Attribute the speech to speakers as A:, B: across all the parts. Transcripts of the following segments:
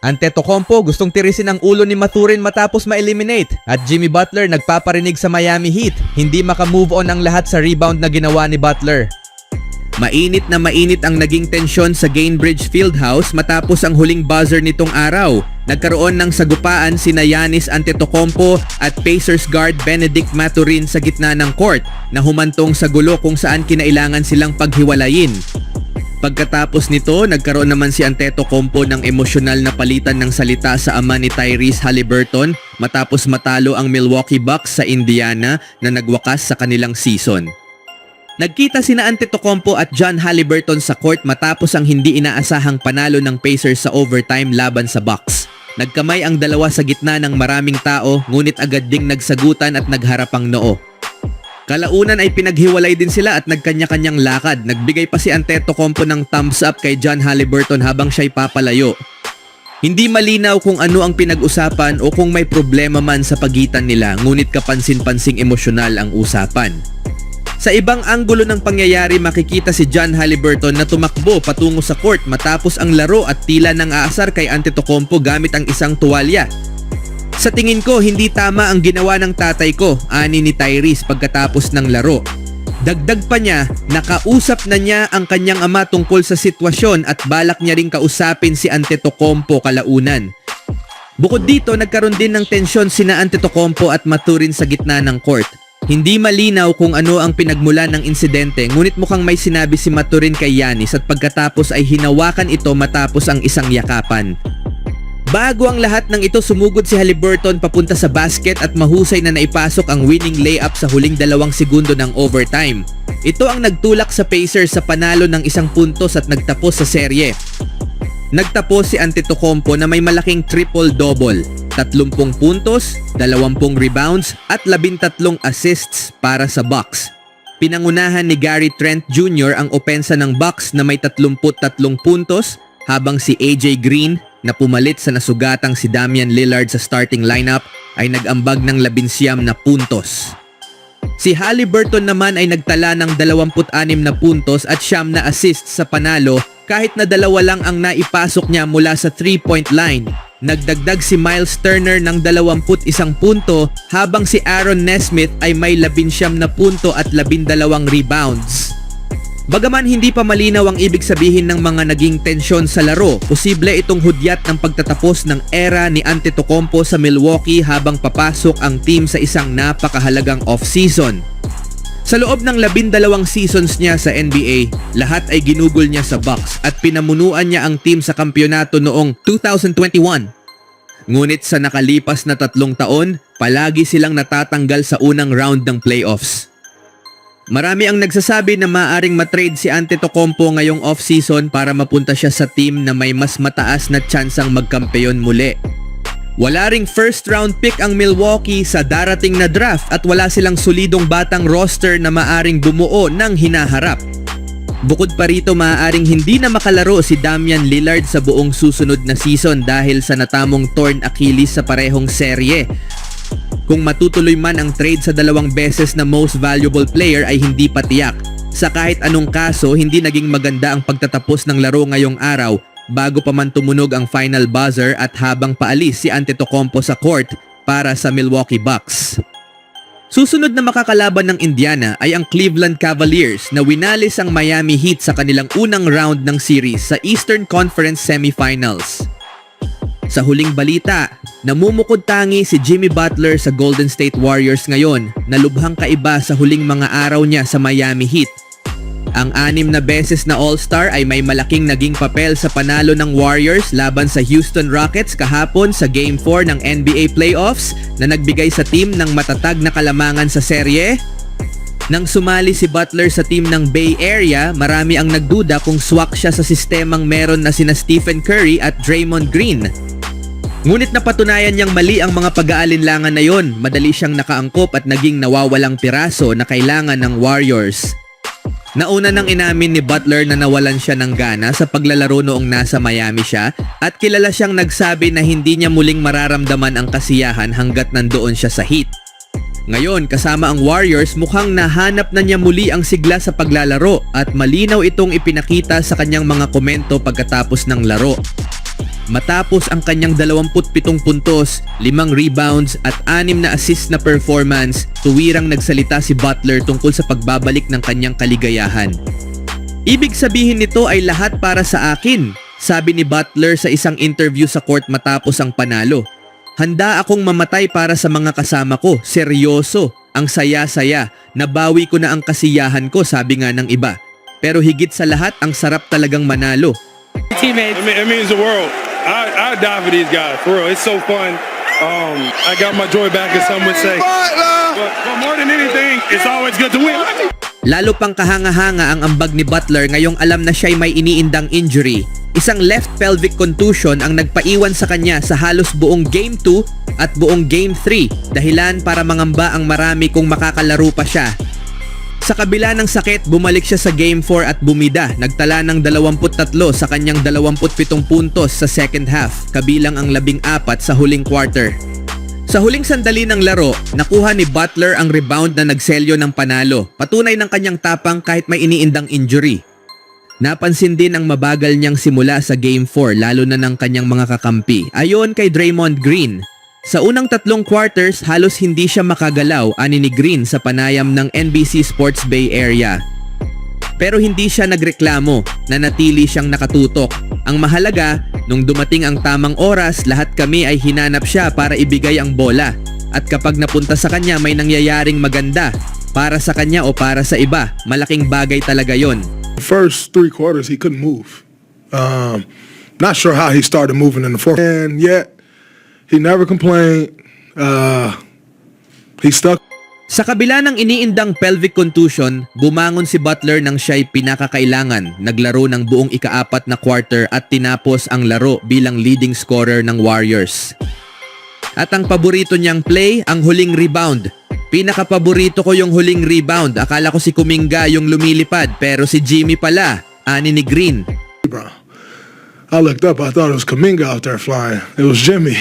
A: Antetokounmpo gustong tirisin ang ulo ni Mathurin matapos ma-eliminate at Jimmy Butler nagpaparinig sa Miami Heat, hindi makamove on ang lahat sa rebound na ginawa ni Butler. Mainit na mainit ang naging tensyon sa Gainbridge Fieldhouse matapos ang huling buzzer nitong araw. Nagkaroon ng sagupaan sina Giannis Antetokounmpo at Pacers guard Benedict Mathurin sa gitna ng court na humantong sa gulo kung saan kinailangan silang paghiwalayin. Pagkatapos nito, nagkaroon naman si Antetokounmpo ng emosyonal na palitan ng salita sa ama ni Tyrese Haliburton matapos matalo ang Milwaukee Bucks sa Indiana na nagwakas sa kanilang season. Nagkita sina Antetokounmpo at John Haliburton sa court matapos ang hindi inaasahang panalo ng Pacers sa overtime laban sa Bucks. Nagkamay ang dalawa sa gitna ng maraming tao ngunit agad ding nagsagutan at nagharapang noo. Kalaunan ay pinaghiwalay din sila at nagkanya-kanyang lakad. Nagbigay pa si Antetokounmpo ng thumbs up kay John Haliburton habang siya'y papalayo. Hindi malinaw kung ano ang pinag-usapan o kung may problema man sa pagitan nila ngunit kapansin-pansing emosyonal ang usapan. Sa ibang anggulo ng pangyayari makikita si John Haliburton na tumakbo patungo sa court matapos ang laro at tila nang aasar kay Antetokounmpo gamit ang isang tuwalya. Sa tingin ko, hindi tama ang ginawa ng tatay ko, ani ni Tyrese pagkatapos ng laro. Dagdag pa niya, nakausap na niya ang kanyang ama tungkol sa sitwasyon at balak niya ring kausapin si Antetokounmpo kalaunan. Bukod dito, nagkaroon din ng tensyon sina Antetokounmpo at Mathurin sa gitna ng court. Hindi malinaw kung ano ang pinagmula ng insidente ngunit mukhang may sinabi si Mathurin kay Giannis at pagkatapos ay hinawakan ito matapos ang isang yakapan. Bago ang lahat ng ito, sumugod si Haliburton papunta sa basket at mahusay na naipasok ang winning layup sa huling 2 segundo ng overtime. Ito ang nagtulak sa Pacers sa panalo ng 1 puntos at nagtapos sa serye. Nagtapos si Antetokounmpo na may malaking triple-double, 30 puntos, 20 rebounds at 13 assists para sa Bucks. Pinangunahan ni Gary Trent Jr. ang opensa ng Bucks na may 33 puntos habang si AJ Green na pumalit sa nasugatang si Damian Lillard sa starting lineup ay nag-ambag ng 19 na puntos. Si Haliburton naman ay nagtala ng 26 na puntos at 9 na assists sa panalo kahit na 2 lang ang naipasok niya mula sa 3-point line. Nagdagdag si Miles Turner ng 21 punto habang si Aaron Nesmith ay may 19 na punto at 12 rebounds. Bagaman hindi pa malinaw ang ibig sabihin ng mga naging tensyon sa laro, posible itong hudyat ng pagtatapos ng era ni Antetokounmpo sa Milwaukee habang papasok ang team sa isang napakahalagang off-season. Sa loob ng 12 seasons niya sa NBA, lahat ay ginugol niya sa Bucks at pinamunuan niya ang team sa kampyonato noong 2021. Ngunit sa nakalipas na 3 taon, palagi silang natatanggal sa unang round ng playoffs. Marami ang nagsasabi na maaaring matrade si Antetokounmpo ngayong off-season para mapunta siya sa team na may mas mataas na tsansang magkampeon muli. Wala ring first round pick ang Milwaukee sa darating na draft at wala silang solidong batang roster na maaaring bumuo ng hinaharap. Bukod pa rito, maaaring hindi na makalaro si Damian Lillard sa buong susunod na season dahil sa natamong torn Achilles sa parehong serye. Kung matutuloy man ang trade sa 2 beses na most valuable player ay hindi pa tiyak. Sa kahit anong kaso, hindi naging maganda ang pagtatapos ng laro ngayong araw bago pa man tumunog ang final buzzer at habang paalis si Antetokounmpo sa court para sa Milwaukee Bucks. Susunod na makakalaban ng Indiana ay ang Cleveland Cavaliers na winalis ang Miami Heat sa kanilang unang round ng series sa Eastern Conference Semifinals. Sa huling balita, namumukod tangi si Jimmy Butler sa Golden State Warriors ngayon na lubhang kaiba sa huling mga araw niya sa Miami Heat. Ang 6 na beses na All-Star ay may malaking naging papel sa panalo ng Warriors laban sa Houston Rockets kahapon sa Game 4 ng NBA Playoffs na nagbigay sa team ng matatag na kalamangan sa serye. Nang sumali si Butler sa team ng Bay Area, marami ang nagduda kung swak siya sa sistemang meron na sina Stephen Curry at Draymond Green. Ngunit napatunayan niyang mali ang mga pag-aalinlangan na yon. Madali siyang nakaangkop at naging nawawalang piraso na kailangan ng Warriors. Nauna nang inamin ni Butler na nawalan siya ng gana sa paglalaro noong nasa Miami siya at kilala siyang nagsabi na hindi niya muling mararamdaman ang kasiyahan hanggat nandoon siya sa Heat. Ngayon, kasama ang Warriors, mukhang nahanap na niya muli ang sigla sa paglalaro at malinaw itong ipinakita sa kanyang mga komento pagkatapos ng laro. Matapos ang kanyang 27 puntos, 5 rebounds at 6 na assist na performance, tuwirang nagsalita si Butler tungkol sa pagbabalik ng kanyang kaligayahan. Ibig sabihin nito ay lahat para sa akin, sabi ni Butler sa isang interview sa court matapos ang panalo. Handa akong mamatay para sa mga kasama ko, seryoso, ang saya-saya, nabawi ko na ang kasiyahan ko, sabi nga ng iba. Pero higit sa lahat, ang sarap talagang manalo.
B: Teammates. It means the world. I die for these guys, for real. It's so fun. I got my joy back, as some would say. But more than anything, it's always good to win.
A: Lalo pang kahanga-hanga ang ambag ni Butler ngayong alam na siya'y may iniindang injury. Isang left pelvic contusion ang nagpaiwan sa kanya sa halos buong Game 2 at buong Game 3, dahilan para mangamba ang marami kung makakalaro pa siya. Sa kabila ng sakit, bumalik siya sa Game 4 at bumida, nagtala ng 23 sa kanyang 27 puntos sa second half, kabilang ang 14 sa huling quarter. Sa huling sandali ng laro, nakuha ni Butler ang rebound na nagselyo ng panalo, patunay ng kanyang tapang kahit may iniindang injury. Napansin din ang mabagal niyang simula sa Game 4 lalo na ng kanyang mga kakampi. Ayon kay Draymond Green, sa unang 3 quarters halos hindi siya makagalaw, ani ni Green sa panayam ng NBC Sports Bay Area. Pero hindi siya nagreklamo, nanatili siyang nakatutok. Ang mahalaga, nung dumating ang tamang oras, lahat kami ay hinanap siya para ibigay ang bola. At kapag napunta sa kanya may nangyayaring maganda, para sa kanya o para sa iba, malaking bagay talaga yon.
C: First 3 quarters he couldn't move. Not sure how he started moving in the fourth. And yet, he never complained. He stuck.
A: Sa kabila ng iniindang pelvic contusion, bumangon si Butler nang siya'y pinakakailangan, naglaro ng buong ika-4 na quarter at tinapos ang laro bilang leading scorer ng Warriors. At ang paborito niyang play, ang huling rebound. Pinakapaborito ko yung huling rebound, akala ko si Kuminga yung lumilipad pero si Jimmy pala, ani ni Green.
C: Bro, I looked up, I thought it was Kuminga out there flying. It was Jimmy.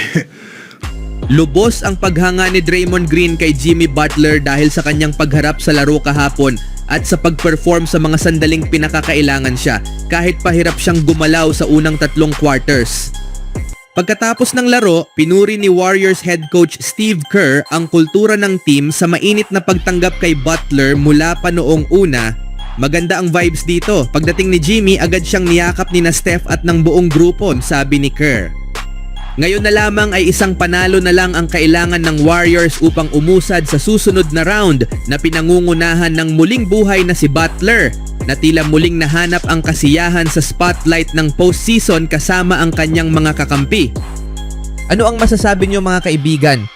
A: Lubos ang paghanga ni Draymond Green kay Jimmy Butler dahil sa kanyang pagharap sa laro kahapon at sa pag-perform sa mga sandaling pinakakailangan siya kahit pahirap siyang gumalaw sa unang 3 quarters. Pagkatapos ng laro, pinuri ni Warriors head coach Steve Kerr ang kultura ng team sa mainit na pagtanggap kay Butler mula pa noong una. Maganda ang vibes dito. Pagdating ni Jimmy, agad siyang niyakap ni na Steph at ng buong grupo, sabi ni Kerr. Ngayon na lamang ay isang panalo na lang ang kailangan ng Warriors upang umusad sa susunod na round na pinangungunahan ng muling buhay na si Butler na tila muling nahanap ang kasiyahan sa spotlight ng postseason kasama ang kanyang mga kakampi. Ano ang masasabi niyo mga kaibigan?